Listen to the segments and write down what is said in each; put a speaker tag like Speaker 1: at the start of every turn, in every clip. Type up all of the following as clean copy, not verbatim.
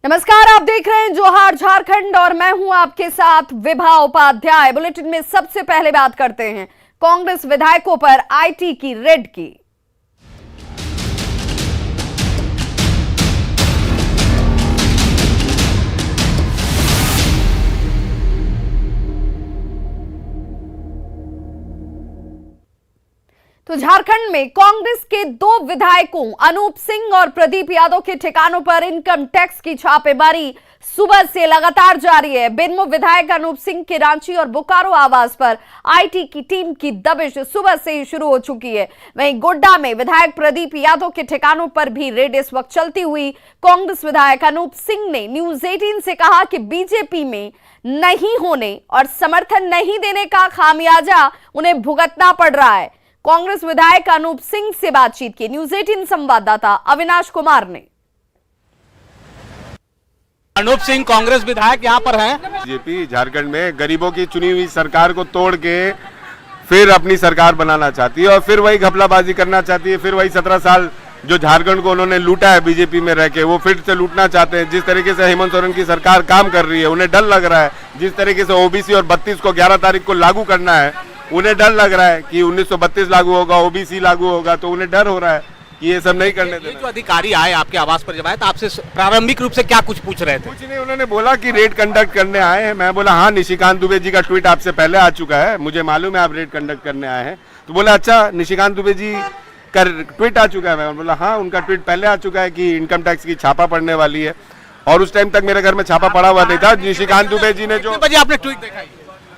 Speaker 1: नमस्कार, आप देख रहे हैं जोहार झारखंड और मैं हूं आपके साथ विभा उपाध्याय। बुलेटिन में सबसे पहले बात करते हैं कांग्रेस विधायकों पर आईटी की रेड की। तो झारखंड में कांग्रेस के दो विधायकों अनूप सिंह और प्रदीप यादव के ठिकानों पर इनकम टैक्स की छापेमारी सुबह से लगातार जारी है। बेरमो विधायक अनूप सिंह के रांची और बोकारो आवास पर आईटी की टीम की दबिश सुबह से ही शुरू हो चुकी है। वहीं गोड्डा में विधायक प्रदीप यादव के ठिकानों पर भी रेड इस वक्त चलती हुई। कांग्रेस विधायक अनूप सिंह ने न्यूज 18 से कहा कि बीजेपी में नहीं होने और समर्थन नहीं देने का खामियाजा उन्हें भुगतना पड़ रहा है। कांग्रेस विधायक अनूप सिंह से बातचीत की न्यूज 18 संवाददाता अविनाश कुमार ने।
Speaker 2: अनूप सिंह कांग्रेस विधायक यहाँ पर हैं।
Speaker 3: बीजेपी झारखंड में गरीबों की चुनी हुई सरकार को तोड़ के फिर अपनी सरकार बनाना चाहती है और फिर वही घपलाबाजी करना चाहती है। फिर वही 17 साल जो झारखंड को उन्होंने लूटा है बीजेपी में रह के, वो फिर से लूटना चाहते हैं। जिस तरीके से हेमंत सोरेन की सरकार काम कर रही है, उन्हें डर लग रहा है। जिस तरीके से ओबीसी और 32 को 11 तारीख को लागू करना है, उन्हें डर लग रहा है कि 1932 लागू होगा, ओबीसी लागू होगा, तो उन्हें डर हो रहा है कि ये सब नहीं करने देना।
Speaker 2: जो अधिकारी आए आपके आवास पर जब आए तो आपसे प्रारंभिक रूप से क्या कुछ पूछ रहे थे?
Speaker 3: कुछ नहीं, उन्होंने बोला कि रेड कंडक्ट करने आए हैं। मैं बोला हाँ, निशिकांत दुबे जी का ट्वीट आपसे पहले आ चुका है, मुझे मालूम है आप रेड कंडक्ट करने आए हैं। तो बोला अच्छा, निशिकांत दुबे जी का ट्वीट आ चुका है? मैं बोला हाँ, उनका ट्वीट पहले आ चुका है कि इनकम टैक्स की छापा पड़ने वाली है। और उस टाइम तक मेरे घर में छापा पड़ा हुआ नहीं था। निशिकांत दुबे जी ने जो
Speaker 2: बजे आपने ट्वीट देखा?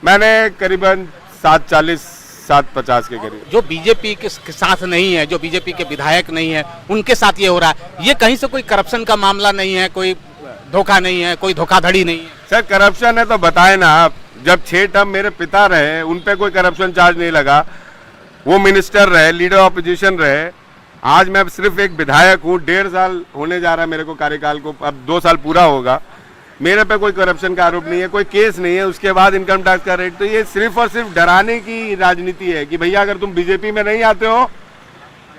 Speaker 3: मैंने करीबन 7:40 7:50 के करीब।
Speaker 2: जो बीजेपी के साथ नहीं है, जो बीजेपी के विधायक नहीं है, उनके साथ ये हो रहा है। ये कहीं से कोई करप्शन का मामला नहीं है, कोई धोखा नहीं है, कोई धोखाधड़ी नहीं है?
Speaker 3: सर करप्शन है तो बताए ना आप। जब 6 टर्म मेरे पिता रहे, उन पे कोई करप्शन चार्ज नहीं लगा। वो मिनिस्टर रहे, लीडर ऑपोजिशन रहे। आज मैं सिर्फ एक विधायक हूँ, 1.5 साल होने जा रहा है मेरे को कार्यकाल को, अब 2 साल पूरा होगा। मेरे पे कोई करप्शन का आरोप नहीं है, कोई केस नहीं है। उसके बाद इनकम टैक्स का रेट, तो ये सिर्फ और सिर्फ डराने की राजनीति है कि भैया अगर तुम बीजेपी में नहीं आते हो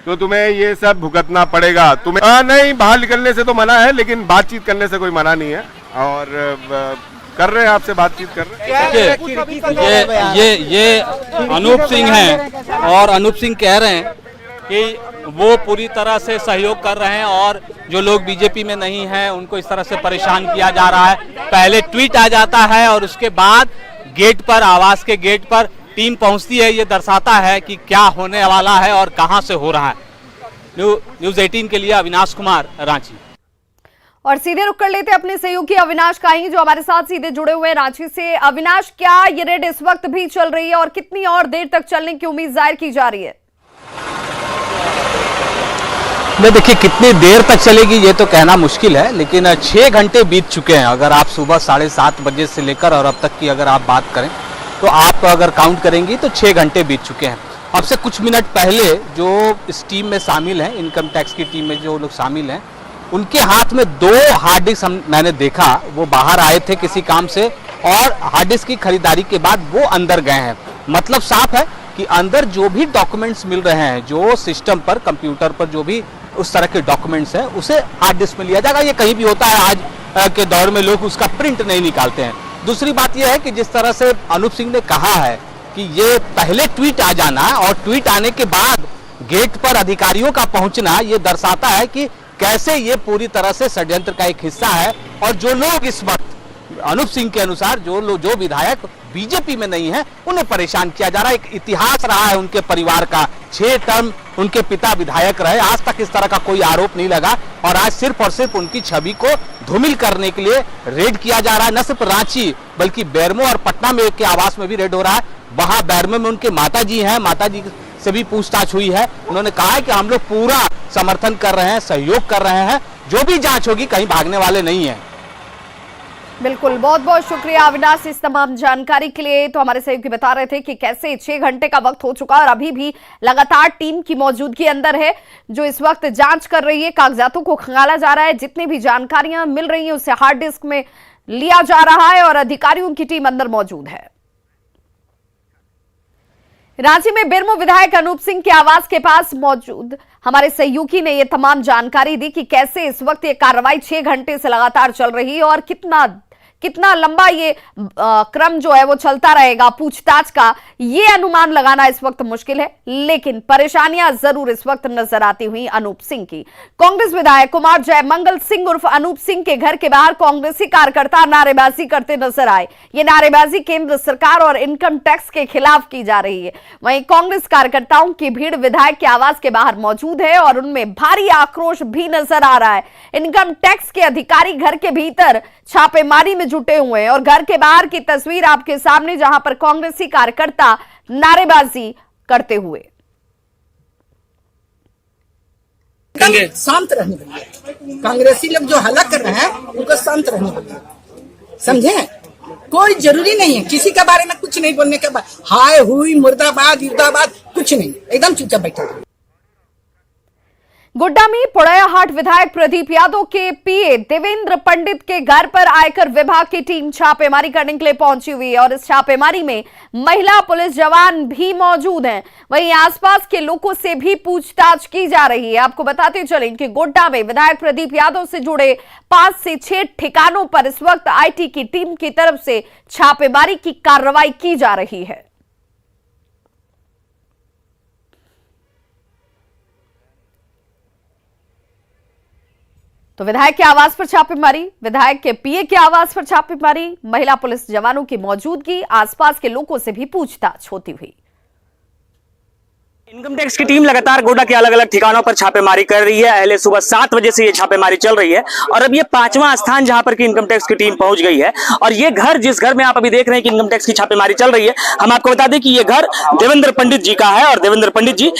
Speaker 3: तो तुम्हें ये सब भुगतना पड़ेगा। तुम्हें नहीं, बाहर निकलने से तो मना है, लेकिन बातचीत करने से कोई मना नहीं है। और कर रहे हैं, आपसे बातचीत कर रहे हैं।
Speaker 2: ये अनूप सिंह हैं और अनूप सिंह कह रहे हैं कि वो पूरी तरह से सहयोग कर रहे हैं और जो लोग बीजेपी में नहीं हैं उनको इस तरह से परेशान किया जा रहा है। पहले ट्वीट आ जाता है और उसके बाद गेट पर, आवास के गेट पर टीम पहुंचती है। ये दर्शाता है कि क्या होने वाला है और कहां से हो रहा है। न्यूज 18 के लिए अविनाश कुमार, रांची।
Speaker 1: और सीधे रुक कर लेते अपने सहयोगी अविनाश काहेंगे जो हमारे साथ सीधे जुड़े हुए हैं रांची से। अविनाश, क्या ये रेड इस वक्त भी चल रही है और कितनी और देर तक चलने की उम्मीद जाहिर की जा रही है?
Speaker 2: देखिए, कितनी देर तक चलेगी ये तो कहना मुश्किल है, लेकिन 6 घंटे बीत चुके हैं। अगर आप सुबह 7:30 बजे से लेकर और अब तक की अगर आप बात करें तो आप अगर काउंट करेंगी तो 6 घंटे बीत चुके हैं। अब से कुछ मिनट पहले जो इस टीम में शामिल हैं, इनकम टैक्स की टीम में जो लोग शामिल हैं, उनके हाथ में 2 हार्ड डिस्क मैंने देखा। वो बाहर आए थे किसी काम से और हार्ड डिस्क की खरीदारी के बाद वो अंदर गए हैं। मतलब साफ है कि अंदर जो भी डॉक्यूमेंट्स मिल रहे हैं, जो सिस्टम पर, कंप्यूटर पर जो भी उस तरह के डॉक्यूमेंट्स हैं, उसे हार्ड डिस्क में लिया जाएगा। ये कहीं भी होता है, आज के दौर में लोग उसका प्रिंट नहीं निकालते हैं। दूसरी बात यह है कि जिस तरह से अनूप सिंह ने कहा है कि ये पहले ट्वीट आ जाना और ट्वीट आने के बाद गेट पर अधिकारियों का पहुंचना, ये दर्शाता है कि कैसे ये पूरी तरह से षड्यंत्र का एक हिस्सा है। और जो लोग इस वक्त अनूप सिंह के अनुसार जो विधायक बीजेपी में नहीं है, उन्हें परेशान किया जा रहा है। एक इतिहास रहा है उनके परिवार का, 6 टर्म उनके पिता विधायक रहे, आज तक इस तरह का कोई आरोप नहीं लगा। और आज सिर्फ और सिर्फ उनकी छवि को धूमिल करने के लिए रेड किया जा रहा है। न सिर्फ रांची बल्कि बेरमो और पटना में एक के आवास में भी रेड हो रहा है। वहां बेरमो में उनके माताजी हैं, माताजी से भी पूछताछ हुई है। उन्होंने कहा है कि हम लोग पूरा समर्थन कर रहे हैं, सहयोग कर रहे हैं, जो भी जांच होगी कहीं भागने वाले नहीं है।
Speaker 1: बिल्कुल, बहुत बहुत शुक्रिया अविनाश इस तमाम जानकारी के लिए। तो हमारे सहयोगी बता रहे थे कि कैसे 6 घंटे का वक्त हो चुका और अभी भी लगातार टीम की मौजूदगी अंदर है, जो इस वक्त जांच कर रही है। कागजातों को खंगाला जा रहा है, जितनी भी जानकारियां मिल रही हैं उसे हार्ड डिस्क में लिया जा रहा है और अधिकारियों की टीम अंदर मौजूद है। रांची में बेरमो विधायक अनूप सिंह के आवास के पास मौजूद हमारे सहयोगी ने यह तमाम जानकारी दी कि कैसे इस वक्त ये कार्रवाई 6 घंटे से लगातार चल रही है और कितना लंबा ये क्रम जो है वो चलता रहेगा पूछताछ का, ये अनुमान लगाना इस वक्त मुश्किल है। लेकिन परेशानियां जरूर इस वक्त नजर आती हुई अनूप सिंह की। कांग्रेस विधायक कुमार जयमंगल सिंह उर्फ अनूप सिंह के घर के बाहर कांग्रेसी कार्यकर्ता नारेबाजी करते नजर आए। ये नारेबाजी केंद्र सरकार और इनकम टैक्स के खिलाफ की जा रही है। वहीं कांग्रेस कार्यकर्ताओं की भीड़ विधायक के आवास के बाहर मौजूद है और उनमें भारी आक्रोश भी नजर आ रहा है। इनकम टैक्स के अधिकारी घर के भीतर छापेमारी में जुटे हुए हैं और घर के बाहर की तस्वीर आपके सामने, जहां पर कांग्रेसी कार्यकर्ता नारेबाजी करते हुए।
Speaker 4: शांत रहने देंगे। कांग्रेसी लोग जो हल्ला कर रहे हैं उनको शांत रहने देंगे, समझे? कोई जरूरी नहीं है किसी के बारे में कुछ नहीं बोलने के बाद हाय हुई मुर्दाबाद युद्धाबाद कुछ नहीं, एकदम चुपचाप बैठा।
Speaker 1: गोड्डा में पोड़ैयाहाट विधायक प्रदीप यादव के पीए देवेंद्र पंडित के घर पर आयकर विभाग की टीम छापेमारी करने के लिए पहुंची हुई है और इस छापेमारी में महिला पुलिस जवान भी मौजूद हैं। वहीं आसपास के लोगों से भी पूछताछ की जा रही है। आपको बताते चलें कि गोड्डा में विधायक प्रदीप यादव से जुड़े 5 से 6 ठिकानों पर इस वक्त आईटी की टीम की तरफ से छापेमारी की कार्रवाई की जा रही है। तो विधायक के आवास पर छापेमारी, विधायक के पीए के आवास पर छापेमारी, महिला पुलिस जवानों की मौजूदगी, आसपास के लोगों से भी पूछताछ होती हुई।
Speaker 5: इनकम टैक्स की टीम लगातार गोड्डा के अलग अलग ठिकानों पर छापेमारी कर रही है। पहले सुबह 7 बजे से ये छापेमारी चल रही है और अब ये 5वां स्थान जहां पर की इनकम टैक्स की टीम पहुंच गई है। और ये घर जिस घर में आप अभी देख रहे हैं कि इनकम टैक्स की छापेमारी चल रही है, हम आपको बता दें कि ये घर देवेंद्र पंडित जी का है और देवेंद्र पंडित जी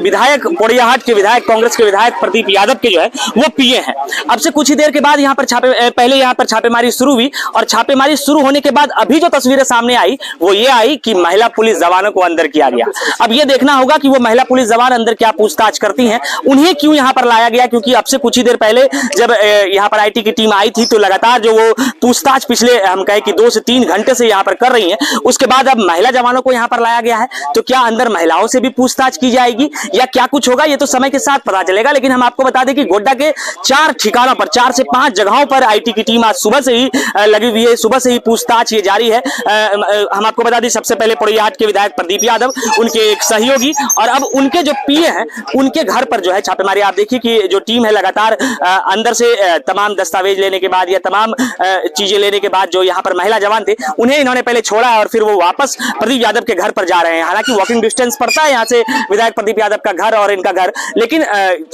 Speaker 5: विधायक पोड़ैयाहाट के विधायक, कांग्रेस के विधायक प्रदीप यादव के जो है वो पीए हैं। अब से कुछ ही देर के बाद यहाँ पर पहले यहाँ पर छापेमारी शुरू हुई और छापेमारी शुरू होने के बाद अभी जो तस्वीरें सामने आई वो ये आई कि महिला पुलिस जवानों को अंदर किया गया। अब ये देखना होगा कि वो महिला पुलिस जवान अंदर क्या पूछताछ करती हैं, उन्हें क्यों यहां पर लाया गया, क्योंकि अब से कुछ ही देर पहले जब यहां पर आईटी की टीम आई थी तो लगातार जो वो पूछताछ पिछले हम कहें कि 2 से 3 घंटे से यहां पर कर रही हैं। उसके बाद अब महिला जवानों को यहां पर लाया गया है, तो क्या अंदर महिलाओं से भी पूछताछ की जाएगी या क्या कुछ होगा, ये तो समय के साथ पता चलेगा। लेकिन हम आपको बता दें कि गोड्डा के 4 ठिकानों पर 4 से 5 जगहों पर आईटी की टीम आज सुबह से ही लगी हुई है, सुबह से ही पूछताछ ये जारी है। हम आपको बता दें सबसे पहले पोड़ैयाहाट के विधायक प्रदीप यादव, उनके एक सहयोगी और अब उनके जो पीए हैं उनके घर पर जो है छापेमारी। आप देखिए कि जो टीम है लगातार अंदर से तमाम दस्तावेज लेने के बाद या तमाम चीजें लेने के बाद जो यहाँ पर महिला जवान थे उन्हें इन्होंने पहले छोड़ा और फिर वो वापस प्रदीप यादव के घर पर जा रहे हैं। हालांकि वॉकिंग डिस्टेंस पड़ता है यहाँ से विधायक प्रदीप यादव का घर और इनका घर, लेकिन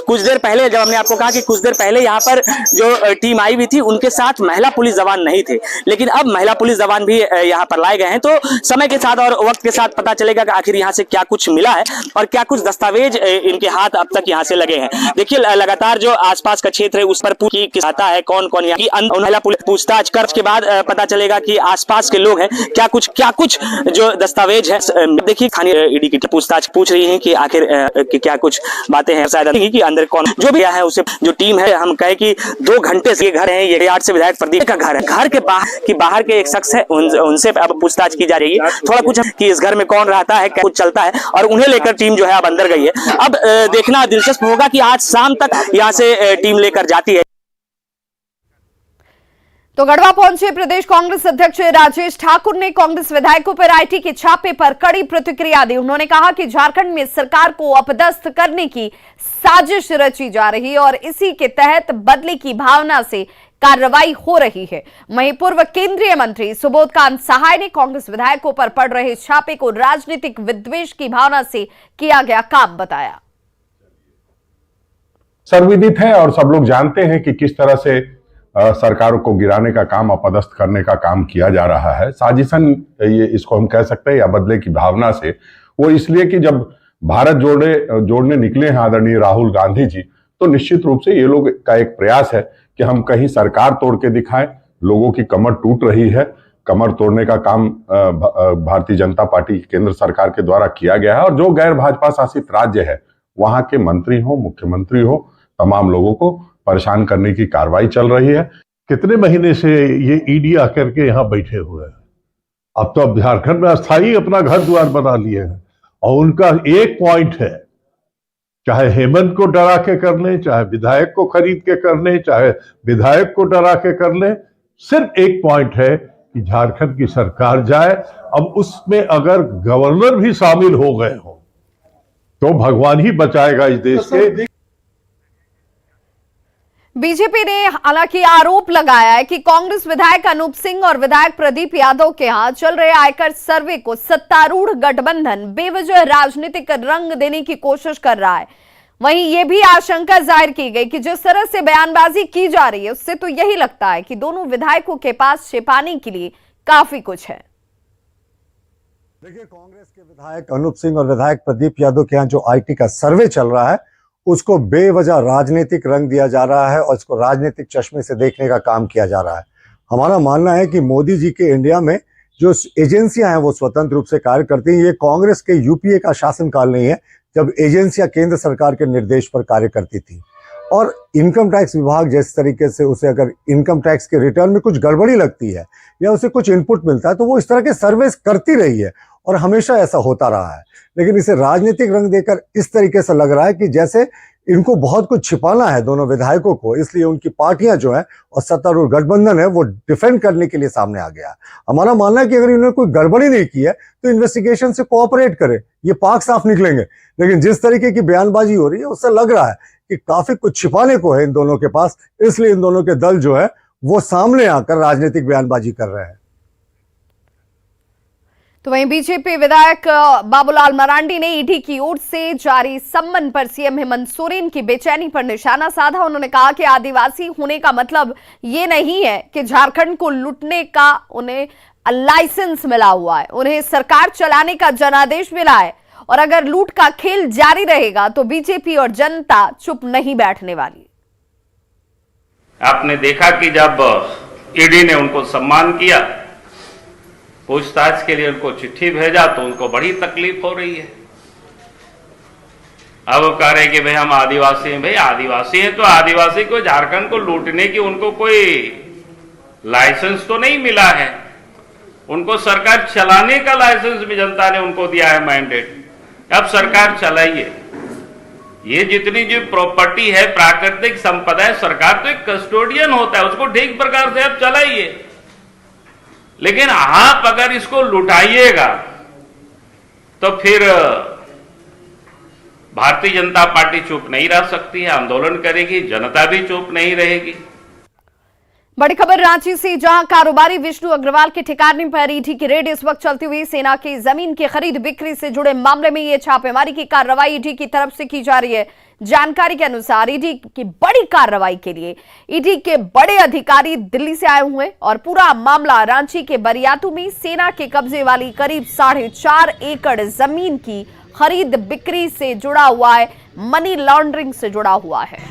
Speaker 5: कुछ देर पहले जब हमने आपको कहा कि कुछ देर पहले यहाँ पर जो टीम आई हुई थी उनके साथ महिला पुलिस जवान नहीं थे, लेकिन अब महिला पुलिस जवान भी यहाँ पर लाए गए हैं। तो समय के साथ और वक्त के साथ पता चलेगा कि आखिर यहाँ से क्या कुछ मिला है और क्या कुछ दस्तावेज इनके हाथ अब तक यहाँ से लगे हैं। देखिए लगातार जो आसपास का क्षेत्र है उस पर किस आता है, कौन कौन यहाँ की महिला पुलिस पूछताछ कर के बाद पता चलेगा कि आसपास के लोग हैं क्या कुछ जो दस्तावेज है। देखिए स्थानीय ईडी की पूछताछ पूछ रही है कि आखिर क्या कुछ बातें हैं, शायद कि अंदर कौन जो भी है उसे जो टीम है हम कहे कि 2 घंटे से ये घर है, ये 8 से विधायक प्रदीप का घर है, घर के बाहर के एक शख्स है उनसे अब पूछताछ की जा रही है। थोड़ा कुछ कि इस घर में कौन रहता है, क्या कुछ चलता है और उन्हें लेकर टीम जो है अब अंदर गई है। अब देखना दिलचस्प होगा कि आज शाम तक यहां से टीम लेकर जाती है।
Speaker 1: तो गढ़वा पहुंचे प्रदेश कांग्रेस अध्यक्ष राजेश ठाकुर ने कांग्रेस विधायकों पर आईटी के छापे पर कड़ी प्रतिक्रिया दी। उन्होंने कहा कि झारखंड में सरकार को अपदस्थ करने की साजिश रची जा रही है और इसी के तहत बदले की भावना से कार्रवाई हो रही है। वहीं पूर्व केंद्रीय मंत्री सुबोधकांत सहाय ने कांग्रेस विधायकों पर पड़ रहे छापे को राजनीतिक विद्वेष की भावना से किया गया काम बताया।
Speaker 6: सर्वविदित है और सब लोग जानते हैं कि किस तरह से सरकारों को गिराने का काम, अपदस्थ करने का काम किया जा रहा है। साजिशन ये इसको हम कह सकते हैं या बदले की भावना से। वो इसलिए कि जब भारत जोड़ने निकले हैं आदरणीय राहुल गांधी जी, तो निश्चित रूप से ये लोग का एक प्रयास है कि हम कहीं सरकार तोड़ के दिखाएं। लोगों की कमर टूट रही है, कमर तोड़ने का काम भारतीय जनता पार्टी केंद्र सरकार के द्वारा किया गया है और जो गैर भाजपा शासित राज्य है वहां के मंत्री हो, मुख्यमंत्री हो, तमाम लोगों को परेशान करने की कार्रवाई चल रही है।
Speaker 7: कितने महीने से ये ईडी आकर के यहाँ बैठे हुए हैं?
Speaker 6: अब तो झारखंड में अस्थायी अपना घर द्वार बना लिए हैं और उनका एक पॉइंट है, चाहे हेमंत को डरा के कर ले, चाहे विधायक को खरीद के कर ले, चाहे विधायक को डरा के कर ले, सिर्फ एक पॉइंट है कि झारखंड की सरकार जाए। अब उसमें अगर गवर्नर भी शामिल हो गए हो तो भगवान ही बचाएगा इस देश के।
Speaker 1: बीजेपी ने हालांकि आरोप लगाया है कि कांग्रेस विधायक अनूप सिंह और विधायक प्रदीप यादव के यहां चल रहे आयकर सर्वे को सत्तारूढ़ गठबंधन बेवजह राजनीतिक रंग देने की कोशिश कर रहा है। वहीं यह भी आशंका जाहिर की गई कि जिस तरह से बयानबाजी की जा रही है उससे तो यही लगता है कि दोनों विधायकों के पास छिपाने के लिए काफी कुछ है।
Speaker 7: देखिए, कांग्रेस के विधायक अनूप सिंह और विधायक प्रदीप यादव के यहाँ जो आईटी का सर्वे चल रहा है उसको बेवजह राजनीतिक रंग दिया जा रहा है और इसको राजनीतिक चश्मे से देखने का काम किया जा रहा है। हमारा मानना है कि मोदी जी के इंडिया में जो एजेंसियां हैं वो स्वतंत्र रूप से कार्य करती हैं। ये कांग्रेस के यूपीए का शासनकाल नहीं है जब एजेंसियां केंद्र सरकार के निर्देश पर कार्य करती थी। और इनकम टैक्स विभाग जिस तरीके से उसे अगर इनकम टैक्स के रिटर्न में कुछ गड़बड़ी लगती है या उसे कुछ इनपुट मिलता है तो वो इस तरह के सर्वेस करती रही है और हमेशा ऐसा होता रहा है। लेकिन इसे राजनीतिक रंग देकर इस तरीके से लग रहा है कि जैसे इनको बहुत कुछ छिपाना है दोनों विधायकों को, इसलिए उनकी पार्टियां जो है और सत्तारूढ़ गठबंधन है वो डिफेंड करने के लिए सामने आ गया। हमारा मानना है कि अगर इन्होंने कोई गड़बड़ी नहीं की है तो इन्वेस्टिगेशन से कोऑपरेट करे, ये पाक साफ निकलेंगे। लेकिन जिस तरीके की बयानबाजी हो रही है उससे लग रहा है कि काफी कुछ छिपाने को है इन दोनों के पास, इसलिए इन दोनों के दल जो है वो सामने आकर राजनीतिक बयानबाजी कर रहे हैं।
Speaker 1: तो वहीं बीजेपी विधायक बाबूलाल मरांडी ने ईडी की ओर से जारी सम्मन पर सीएम हेमंत सोरेन की बेचैनी पर निशाना साधा। उन्होंने कहा कि आदिवासी होने का मतलब ये नहीं है कि झारखंड को लूटने का उन्हें लाइसेंस मिला हुआ है, उन्हें सरकार चलाने का जनादेश मिला है और अगर लूट का खेल जारी रहेगा तो बीजेपी और जनता चुप नहीं बैठने वाली।
Speaker 8: आपने देखा कि जब ईडी ने उनको सम्मान किया, पूछताछ के लिए उनको चिट्ठी भेजा तो उनको बड़ी तकलीफ हो रही है। अब वो कह रहे कि भाई हम आदिवासी हैं। भाई आदिवासी हैं तो आदिवासी को झारखंड को लूटने की उनको कोई लाइसेंस तो नहीं मिला है, उनको सरकार चलाने का लाइसेंस भी जनता ने उनको दिया है मैंडेट। अब सरकार चलाइए। ये जितनी जो प्रॉपर्टी है, प्राकृतिक संपदा है, सरकार तो एक कस्टोडियन होता है, उसको ठीक प्रकार से अब चलाइए। लेकिन आप अगर इसको लुटाइएगा तो फिर भारतीय जनता पार्टी चुप नहीं रह सकती है, आंदोलन करेगी, जनता भी चुप नहीं रहेगी।
Speaker 1: बड़ी खबर रांची से, जहां कारोबारी विष्णु अग्रवाल के ठिकाने पर ईडी की रेड इस वक्त चलती हुई। सेना की जमीन की खरीद बिक्री से जुड़े मामले में यह छापेमारी की कार्रवाई ईडी की तरफ से की जा रही है। जानकारी के अनुसार ईडी की बड़ी कार्रवाई के लिए ईडी के बड़े अधिकारी दिल्ली से आए हुए और पूरा मामला रांची के बरियातू में सेना के कब्जे वाली करीब 4.5 एकड़ जमीन की खरीद बिक्री से जुड़ा हुआ है, मनी लॉन्ड्रिंग से जुड़ा हुआ है।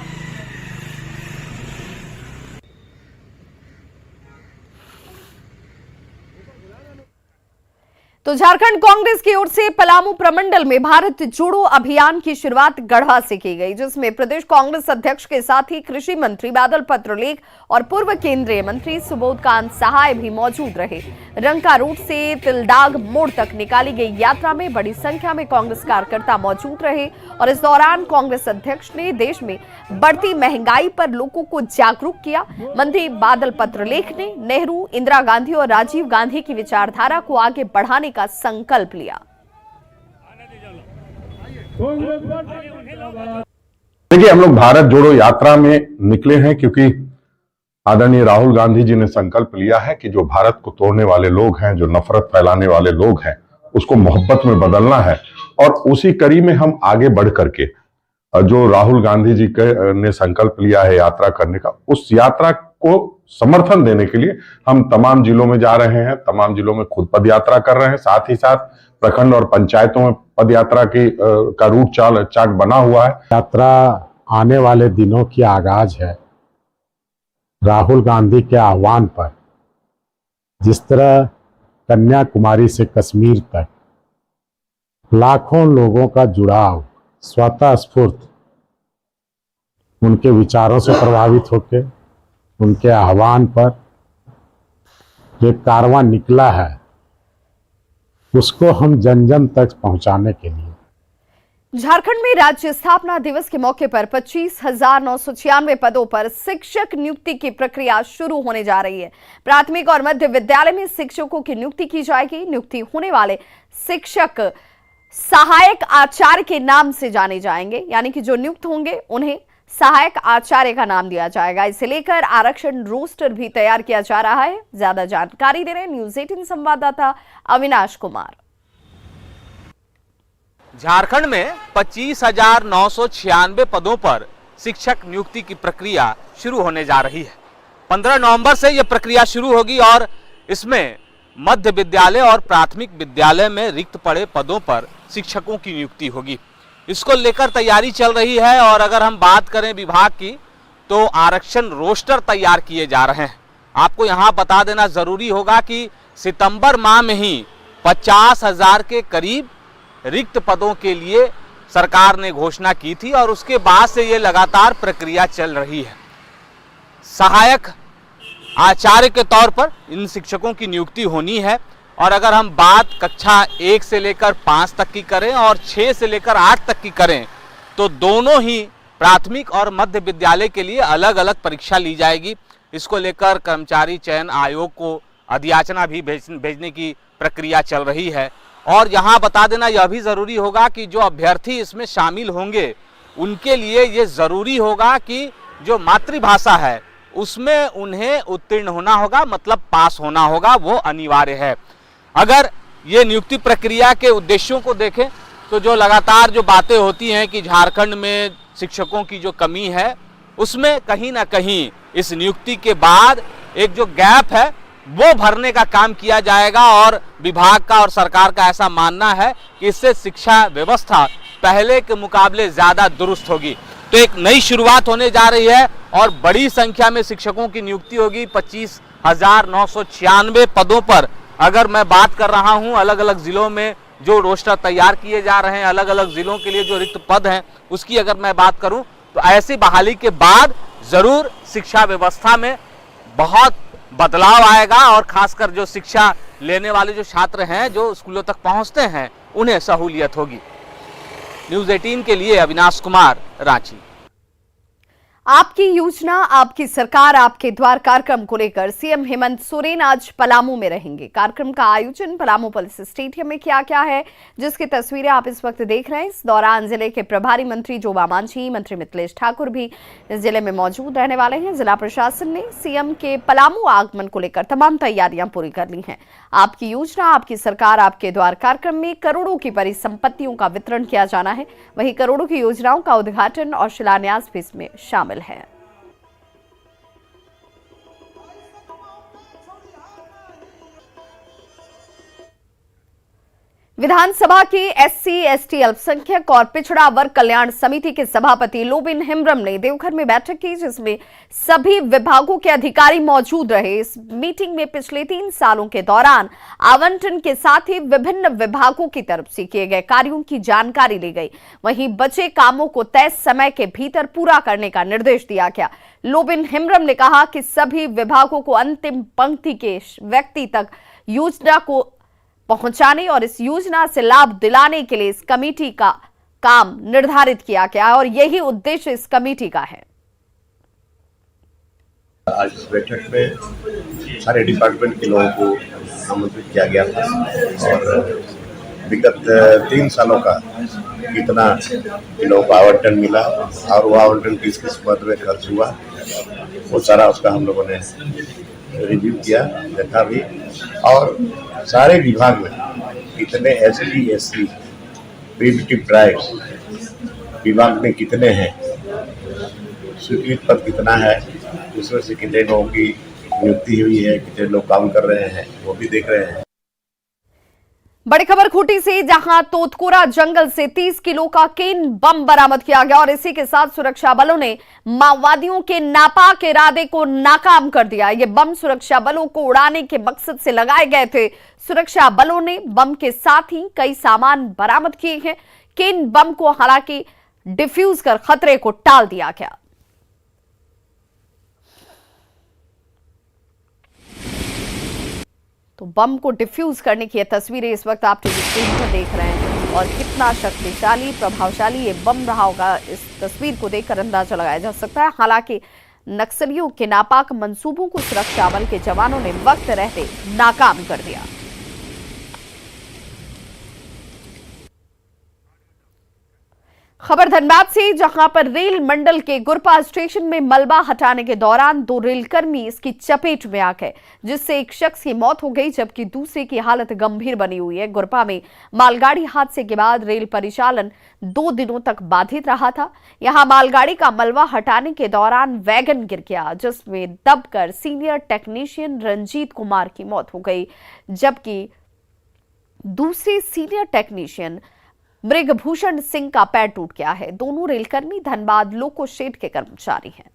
Speaker 1: तो झारखंड कांग्रेस की ओर से पलामू प्रमंडल में भारत जोड़ो अभियान की शुरुआत गढ़वा से की गई, जिसमें प्रदेश कांग्रेस अध्यक्ष के साथ ही कृषि मंत्री बादल पत्रलेख और पूर्व केंद्रीय मंत्री सुबोधकांत सहाय भी मौजूद रहे। रंका रूट से तिलदाग मोड़ तक निकाली गई यात्रा में बड़ी संख्या में कांग्रेस कार्यकर्ता मौजूद रहे और इस दौरान कांग्रेस अध्यक्ष ने देश में बढ़ती महंगाई पर लोगों को जागरूक किया। मंत्री बादल पत्रलेख ने नेहरू, इंदिरा गांधी और राजीव गांधी की विचारधारा को आगे बढ़ाने का संकल्प लिया।
Speaker 6: देखिए, हम लोग भारत जोड़ो यात्रा में निकले हैं क्योंकि आदरणीय राहुल गांधी जी ने संकल्प लिया है कि जो भारत को तोड़ने वाले लोग हैं, जो नफरत फैलाने वाले लोग हैं, उसको मोहब्बत में बदलना है। और उसी कड़ी में हम आगे बढ़ करके जो राहुल गांधी जी ने संकल्प लिया है यात्रा करने का, उस यात्रा को समर्थन देने के लिए हम तमाम जिलों में जा रहे हैं। तमाम जिलों में खुद पद यात्रा कर रहे हैं, साथ ही साथ प्रखंड और पंचायतों में पद यात्रा का रूट चार्ट बना हुआ है।
Speaker 9: यात्रा आने वाले दिनों की आगाज है। राहुल गांधी के आह्वान पर जिस तरह कन्याकुमारी से कश्मीर तक लाखों लोगों का जुड़ाव स्वतः स्फूर्त उनके विचारों से प्रभावित होकर उनके आह्वान पर जो कारवां निकला है, उसको हम जन जन तक पहुंचाने के लिए
Speaker 1: झारखंड में राज्य स्थापना दिवस के मौके पर 25,996 पदों पर शिक्षक नियुक्ति की प्रक्रिया शुरू होने जा रही है। प्राथमिक और मध्य विद्यालय में शिक्षकों की नियुक्ति की जाएगी। नियुक्ति होने वाले शिक्षक सहायक आचार्य के नाम से जाने जाएंगे, यानी कि जो नियुक्त होंगे उन्हें सहायक आचार्य का नाम दिया जाएगा। इसे लेकर आरक्षण रोस्टर भी तैयार किया जा रहा है। ज्यादा जानकारी दे रहे हैं न्यूज़ 18 संवाददाता अविनाश कुमार।
Speaker 2: झारखंड में 25,996 पदों पर शिक्षक नियुक्ति की प्रक्रिया शुरू होने जा रही है। 15 नवंबर से यह प्रक्रिया शुरू होगी और इसमें मध्य विद्यालय और प्राथमिक विद्यालय में रिक्त पड़े पदों पर शिक्षकों की नियुक्ति होगी। इसको लेकर तैयारी चल रही है और अगर हम बात करें विभाग की तो आरक्षण रोस्टर तैयार किए जा रहे हैं। आपको यहां बता देना जरूरी होगा कि सितंबर माह में ही 50,000 के करीब रिक्त पदों के लिए सरकार ने घोषणा की थी और उसके बाद से ये लगातार प्रक्रिया चल रही है। सहायक आचार्य के तौर पर इन शिक्षकों की नियुक्ति होनी है और अगर हम बात कक्षा 1 से लेकर 5 तक की करें और 6 से लेकर 8 तक की करें तो दोनों ही प्राथमिक और मध्य विद्यालय के लिए अलग अलग परीक्षा ली जाएगी। इसको लेकर कर्मचारी चयन आयोग को अधियाचना भी भेजने की प्रक्रिया चल रही है। और यहाँ बता देना यह भी ज़रूरी होगा कि जो अभ्यर्थी इसमें शामिल होंगे उनके लिए ये ज़रूरी होगा कि जो मातृभाषा है उसमें उन्हें उत्तीर्ण होना होगा, मतलब पास होना होगा, वो अनिवार्य है। अगर ये नियुक्ति प्रक्रिया के उद्देश्यों को देखें तो जो लगातार जो बातें होती हैं कि झारखंड में शिक्षकों की जो कमी है उसमें कहीं ना कहीं इस नियुक्ति के बाद एक जो गैप है वो भरने का काम किया जाएगा और विभाग का और सरकार का ऐसा मानना है कि इससे शिक्षा व्यवस्था पहले के मुकाबले ज़्यादा दुरुस्त होगी। तो एक नई शुरुआत होने जा रही है और बड़ी संख्या में शिक्षकों की नियुक्ति होगी। 25,996 पदों पर अगर मैं बात कर रहा हूं, अलग अलग जिलों में जो रोस्टर तैयार किए जा रहे हैं, अलग अलग जिलों के लिए जो रिक्त पद हैं उसकी अगर मैं बात करूं तो ऐसी बहाली के बाद जरूर शिक्षा व्यवस्था में बहुत बदलाव आएगा और खासकर जो शिक्षा लेने वाले जो छात्र हैं जो स्कूलों तक पहुंचते हैं उन्हें सहूलियत होगी। न्यूज़ 18 के लिए अविनाश कुमार, रांची।
Speaker 1: आपकी योजना आपकी सरकार आपके द्वार कार्यक्रम को लेकर सीएम हेमंत सोरेन आज पलामू में रहेंगे। कार्यक्रम का आयोजन पलामू पुलिस स्टेडियम में किया गया है, जिसकी तस्वीरें आप इस वक्त देख रहे हैं। इस दौरान जिले के प्रभारी मंत्री जोबा मांझी, मंत्री मिथिलेश ठाकुर भी इस जिले में मौजूद रहने वाले हैं। जिला प्रशासन ने सीएम के पलामू आगमन को लेकर तमाम तैयारियां पूरी कर ली हैं। आपकी योजना आपकी सरकार आपके द्वार कार्यक्रम में करोड़ों की परिसंपत्तियों का वितरण किया जाना है। वहीं करोड़ों की योजनाओं का उद्घाटन और शिलान्यास भी इसमें शामिल है। विधानसभा की एससी, एसटी, अल्पसंख्यक और पिछड़ा वर्ग कल्याण समिति के सभापति लोबिन हेम्ब्रम ने देवघर में बैठक की, जिसमें सभी विभागों के अधिकारी मौजूद रहे। इस मीटिंग में पिछले 3 सालों के दौरान आवंटन के साथ ही विभिन्न विभागों की तरफ से किए गए कार्यों की जानकारी ली गई। वहीं बचे कामों को तय समय के भीतर पूरा करने का निर्देश दिया गया। लोबिन हेम्ब्रम ने कहा कि सभी विभागों को अंतिम पंक्ति के व्यक्ति तक योजना को पहुंचाने और इस योजना से लाभ दिलाने के लिए इस कमेटी का काम निर्धारित किया गया और यही उद्देश्य इस कमेटी का है।
Speaker 10: आज इस बैठक में सारे डिपार्टमेंट के लोगों को आमंत्रित किया गया था और विगत 3 सालों का कितना लोगों को आवंटन मिला और वो आवंटन किस पद में खर्च हुआ, वो सारा उसका हम लोगों ने रिव्यू किया, देखा भी। और सारे विभाग में कितने एसटी, एससी, प्रिवेंटिव ड्राइव विभाग में कितने हैं, स्वीकृत पद कितना है, उसमें से कितने लोगों की नियुक्ति हुई है, कितने लोग काम कर रहे हैं, वो भी देख रहे हैं।
Speaker 1: बड़ी खबर खूंटी से, जहां तोतकोरा जंगल से 30 किलो का केन बम बरामद किया गया और इसी के साथ सुरक्षा बलों ने माओवादियों के नापाक इरादे को नाकाम कर दिया। ये बम सुरक्षा बलों को उड़ाने के मकसद से लगाए गए थे। सुरक्षा बलों ने बम के साथ ही कई सामान बरामद किए हैं। केन बम को हालांकि डिफ्यूज कर खतरे को टाल दिया गया। तो बम को डिफ्यूज करने की ये तस्वीरें इस वक्त आप टीवी स्क्रीन पर देख रहे हैं और कितना शक्तिशाली प्रभावशाली ये बम रहा होगा, इस तस्वीर को देखकर अंदाजा लगाया जा सकता है। हालांकि नक्सलियों के नापाक मंसूबों को सुरक्षा बल के जवानों ने वक्त रहते नाकाम कर दिया। खबर धनबाद से, जहां पर रेल मंडल के गुरपा स्टेशन में मलबा हटाने के दौरान 2 रेलकर्मी इसकी चपेट में आ गए, जिससे एक शख्स की मौत हो गई जबकि दूसरे की हालत गंभीर बनी हुई है। गुरपा में मालगाड़ी हादसे के बाद रेल परिचालन 2 दिनों तक बाधित रहा था। यहां मालगाड़ी का मलबा हटाने के दौरान वैगन गिर गया, जिसमें दबकर सीनियर टेक्नीशियन रंजीत कुमार की मौत हो गई, जबकि दूसरे सीनियर टेक्नीशियन मृगभूषण सिंह का पैर टूट गया है। दोनों रेलकर्मी धनबाद लोको शेड के कर्मचारी हैं।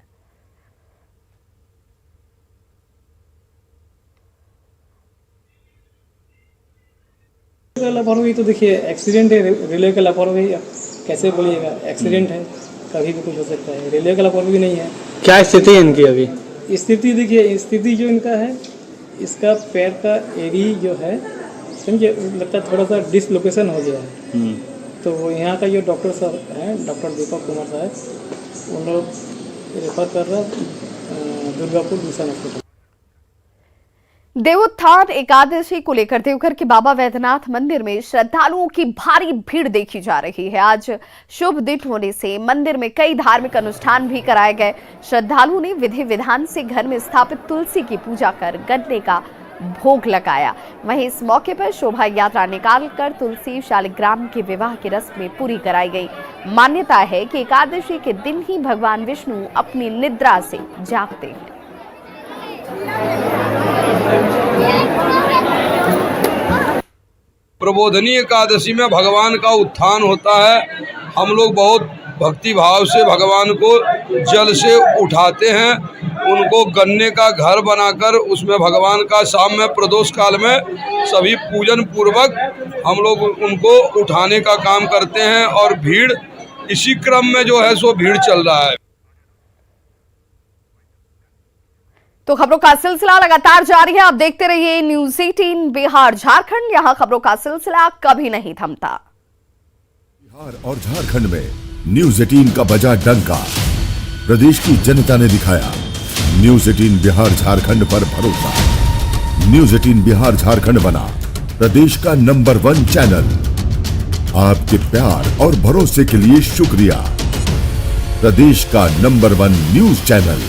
Speaker 11: लापरवाही तो देखिए एक्सीडेंट है, रेलवे का लापरवाही कैसे बोलिएगा, एक्सीडेंट है, कभी भी कुछ हो सकता है। रेलवे का लापरवाही नहीं है।
Speaker 12: क्या स्थिति है इनकी अभी?
Speaker 11: स्थिति देखिए, स्थिति जो इनका है, इसका पैर का एरी जो है समझे लगता है थोड़ा सा डिसलोकेशन हो गया है। तो वो यहाँ का जो डॉक्टर साहब हैं, डॉक्टर दीपक कुमार साहब, उन लोग रेफर कर रहा दुर्गापुर मिशन हॉस्पिटल।
Speaker 1: देवोत्थान एकादशी को लेकर देवघर के बाबा वैद्यनाथ मंदिर में श्रद्धालुओं की भारी भीड़ देखी जा रही है। आज शुभ दिन होने से मंदिर में कई धार्मिक अनुष्ठान भी कराए गए। श्रद्धालुओं ने विधि विधान से घर में स्थापित तुलसी की पूजा कर गन्ने का भोग लगाया। वहीं इस मौके पर शोभा यात्रा निकालकर तुलसी शालिग्राम के विवाह की रस्म पूरी कराई गई। मान्यता है कि एकादशी के दिन ही भगवान विष्णु अपनी निद्रा से जागते हैं।
Speaker 13: प्रबोधनी एकादशी में भगवान का उत्थान होता है। हम लोग बहुत भक्ति भाव से भगवान को जल से उठाते हैं, उनको गन्ने का घर बनाकर उसमें भगवान का शाम में प्रदोष काल में सभी पूजन पूर्वक हम लोग उनको उठाने का काम करते हैं और भीड़ इसी क्रम में जो है सो भीड़ चल रहा है।
Speaker 1: तो खबरों का सिलसिला लगातार जारी है। आप देखते रहिए न्यूज़ 18 बिहार झारखंड, यहाँ खबरों का सिलसिला कभी नहीं थमता।
Speaker 14: बिहार और झारखंड में न्यूज़ 18 का बजा डंका, प्रदेश की जनता ने दिखाया न्यूज़ 18 बिहार झारखंड पर भरोसा। न्यूज़ 18 बिहार झारखंड बना प्रदेश का नंबर 1 चैनल। आपके प्यार और भरोसे के लिए शुक्रिया। प्रदेश का नंबर 1 न्यूज़ चैनल